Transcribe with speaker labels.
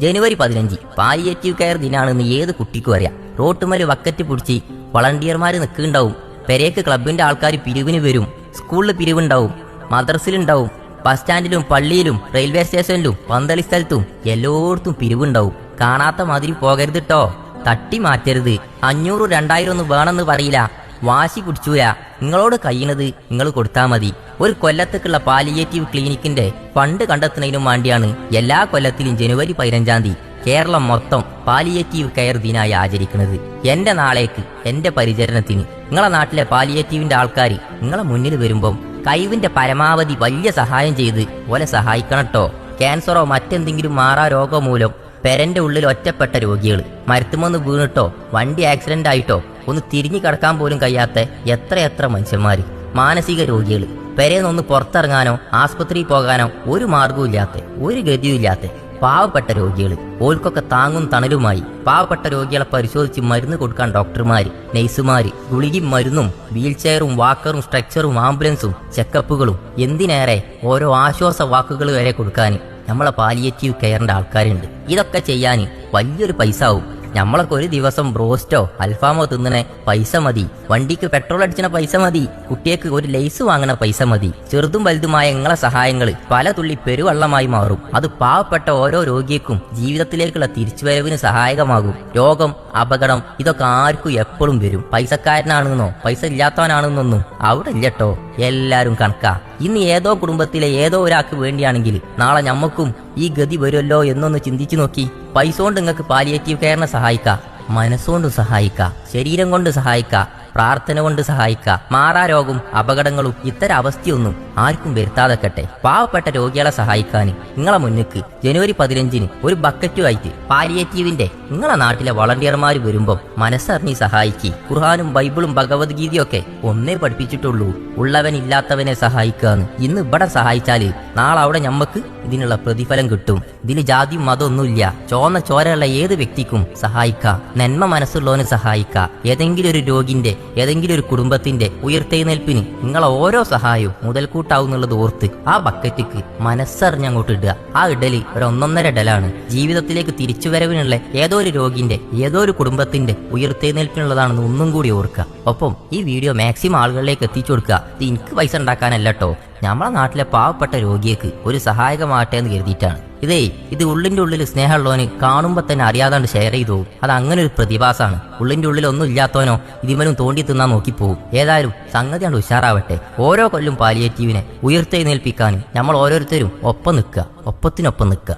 Speaker 1: ജനുവരി 15 palliative care ദിനാണെന്ന് ഏത് കുട്ടിക്കും അറിയാം. റോട്ടുമേല് ബക്കറ്റ് പിടിച്ച് വളണ്ടിയർമാർ നിൽക്കുന്നുണ്ടാവും. പെരേക്ക് ക്ലബിന്റെ ആൾക്കാർ പിരിവിന് വരും. സ്കൂളിൽ പിരിവുണ്ടാവും, മദ്രസിലുണ്ടാവും, ബസ് സ്റ്റാൻഡിലും പള്ളിയിലും റെയിൽവേ സ്റ്റേഷനിലും പന്തളി സ്ഥലത്തും എല്ലായിടത്തും പിരിവുണ്ടാവും. കാണാത്ത മാതിരി പോകരുത് ട്ടോ, തട്ടി മാറ്റരുത്. 500 2000 ഒന്നും വേണമെന്ന് പറയില്ല, വാശി പിടിച്ചൂല. നിങ്ങളോട് കഴിയണത് നിങ്ങൾ കൊടുത്താൽ മതി. ഒരു കൊല്ലത്തേക്കുള്ള പാലിയേറ്റീവ് ക്ലിനിക്കിന്റെ ഫണ്ട് കണ്ടെത്തുന്നതിനും വേണ്ടിയാണ് എല്ലാ കൊല്ലത്തിലും ജനുവരി 15 കേരളം മൊത്തം പാലിയേറ്റീവ് കെയർ ദിനായി ആചരിക്കുന്നത്. എന്റെ നാളേക്ക്, എന്റെ പരിചരണത്തിന് നിങ്ങളെ നാട്ടിലെ പാലിയേറ്റീവിന്റെ ആൾക്കാർ നിങ്ങളെ മുന്നിൽ വരുമ്പം കഴിവിന്റെ പരമാവധി വലിയ സഹായം ചെയ്ത് ഓലെ സഹായിക്കണം ട്ടോ. ക്യാൻസറോ മറ്റെന്തെങ്കിലും മാറാ രോഗമോ മൂലം പെരന്റെ ഉള്ളിൽ ഒറ്റപ്പെട്ട രോഗികൾ, മരത്തുമൊന്ന് വീണിട്ടോ വണ്ടി ആക്സിഡന്റ് ആയിട്ടോ ഒന്ന് തിരിഞ്ഞു കിടക്കാൻ പോലും കഴിയാത്ത എത്രയെത്ര മനുഷ്യന്മാര്, മാനസിക രോഗികൾ, പെരേന്നൊന്ന് പുറത്തിറങ്ങാനോ ആസ്പത്രിയിൽ പോകാനോ ഒരു മാർഗവും ഇല്ലാത്ത, ഒരു ഗതിയും ഇല്ലാത്ത പാവപ്പെട്ട രോഗികൾ. ഓൾക്കൊക്കെ താങ്ങും തണലുമായി പാവപ്പെട്ട രോഗികളെ പരിശോധിച്ച് മരുന്ന് കൊടുക്കാൻ ഡോക്ടർമാര്, നഴ്സുമാര്, ഗുളികയും മരുന്നും വീൽ ചെയറും വാക്കറും സ്ട്രെച്ചറും ആംബുലൻസും ചെക്കപ്പുകളും, എന്തിനേറെ ഓരോ ആശ്വാസ വാക്കുകൾ വരെ കൊടുക്കാൻ നമ്മളെ പാലിയേറ്റീവ് കെയറിന്റെ ആൾക്കാരുണ്ട്. ഇതൊക്കെ ചെയ്യാൻ വലിയൊരു പൈസ ആവും. നമ്മളൊക്കെ ഒരു ദിവസം ബ്രോസ്റ്റോ അൽഫാമോ തിന്നണ പൈസ മതി, വണ്ടിക്ക് പെട്രോൾ അടിച്ചണ പൈസ മതി, കുട്ടിയേക്ക് ഒരു ലേസ് വാങ്ങണ പൈസ മതി. ചെറുതും വലുതുമായ നിങ്ങളെ സഹായങ്ങൾ പല തുള്ളി പെരുവെള്ളമായി മാറും. അത് പാവപ്പെട്ട ഓരോ രോഗിക്കും ജീവിതത്തിലേക്കുള്ള തിരിച്ചുവരവിന് സഹായകമാകും. രോഗം, അപകടം ഇതൊക്കെ ആർക്കും എപ്പോഴും വരും. പൈസക്കാരനാണെന്നോ പൈസ ഇല്ലാത്തവനാണെന്നൊന്നും അവിടെ ഇല്ലട്ടോ, എല്ലാരും കണക്കാ. ഇന്ന് ഏതോ കുടുംബത്തിലെ ഏതോ ഒരാൾക്ക് വേണ്ടിയാണെങ്കിൽ നാളെ ഞമ്മക്കും ഈ ഗതി വരുമല്ലോ എന്നൊന്ന് ചിന്തിച്ചു നോക്കി. പൈസ കൊണ്ട് നിങ്ങൾക്ക് പാലിയേറ്റീവ് കെയറിനെ സഹായിക്കാം, മനസ്സുകൊണ്ട് സഹായിക്കാം, ശരീരം കൊണ്ട് സഹായിക്കാം, പ്രാർത്ഥന കൊണ്ട് സഹായിക്കാം. മാറാ രോഗവും അപകടങ്ങളും ഇത്തരം അവസ്ഥയൊന്നും ആർക്കും വരുത്താതെക്കട്ടെ. പാവപ്പെട്ട രോഗികളെ സഹായിക്കാൻ നിങ്ങളെ മുന്നിക്ക് ജനുവരി 15 ഒരു ബക്കറ്റുമായിട്ട് പാലിയേറ്റീവിന്റെ നിങ്ങളെ നാട്ടിലെ വളണ്ടിയർമാർ വരുമ്പം മനസ്സറിഞ്ഞ് സഹായിക്കി. ഖുർആനും ബൈബിളും ഭഗവത്ഗീതയും ഒക്കെ ഒന്നേ പഠിപ്പിച്ചിട്ടുള്ളൂ, ഉള്ളവൻ ഇല്ലാത്തവനെ സഹായിക്കാന്ന്. ഇന്ന് ഇവിടെ സഹായിച്ചാല് നാളെ അവിടെ ഞമ്മക്ക് ഇതിനുള്ള പ്രതിഫലം കിട്ടും. ഇതിന് ജാതിയും മതമൊന്നുമില്ല. ചോന്ന ചോരയുള്ള ഏത് വ്യക്തിക്കും സഹായിക്കാം, നന്മ മനസ്സുള്ളവന് സഹായിക്കാം. ഏതെങ്കിലും ഒരു രോഗിന്റെ, ഏതെങ്കിലും ഒരു കുടുംബത്തിന്റെ ഉയർത്തെഴുന്നേൽപ്പിന് നിങ്ങളെ ഓരോ സഹായവും മുതൽക്കൂട്ടാവുന്നുള്ളത് ഓർത്ത് ആ ബക്കറ്റിക്ക് മനസ്സറിഞ്ഞങ്ങോട്ട് ഇടുക. ആ ഇടല് ഒരു 1.5 ഇടലാണ്. ജീവിതത്തിലേക്ക് തിരിച്ചുവരവിനുള്ള ഏതോ ഒരു രോഗിന്റെ, ഏതോ ഒരു കുടുംബത്തിന്റെ ഉയർത്തെഴുന്നേൽപ്പിനുള്ളതാണെന്ന് ഒന്നും കൂടി ഓർക്കുക. ഒപ്പം ഈ വീഡിയോ മാക്സിമം ആളുകളിലേക്ക് എത്തിച്ചു കൊടുക്കുക. ഇത് എനിക്ക് പൈസ ഉണ്ടാക്കാനല്ല കേട്ടോ, നമ്മളെ നാട്ടിലെ പാവപ്പെട്ട രോഗിക്ക് ഒരു സഹായകമാട്ടെ എന്ന് കരുതിയിട്ടാണ്. ഇത് ഉള്ളിന്റെ ഉള്ളിൽ സ്നേഹമുള്ളവന് കാണുമ്പോൾ തന്നെ അറിയാതാണ്ട് ഷെയർ ചെയ്തു പോകും. അത് അങ്ങനെ ഒരു പ്രതിഭാസമാണ്. ഉള്ളിന്റെ ഉള്ളിൽ ഒന്നും ഇല്ലാത്തവനോ ഇതിമനും തോണ്ടി തിന്നാൻ നോക്കിപ്പോകും. ഏതായാലും സംഗതിയാണ് ഉഷാറാവട്ടെ. ഓരോ കൊല്ലും പാലിയേറ്റീവിനെ ഉയർത്തെഴുന്നേൽപ്പിക്കാനും നമ്മൾ ഓരോരുത്തരും ഒപ്പം നിൽക്കുക, ഒപ്പത്തിനൊപ്പം നിൽക്കുക.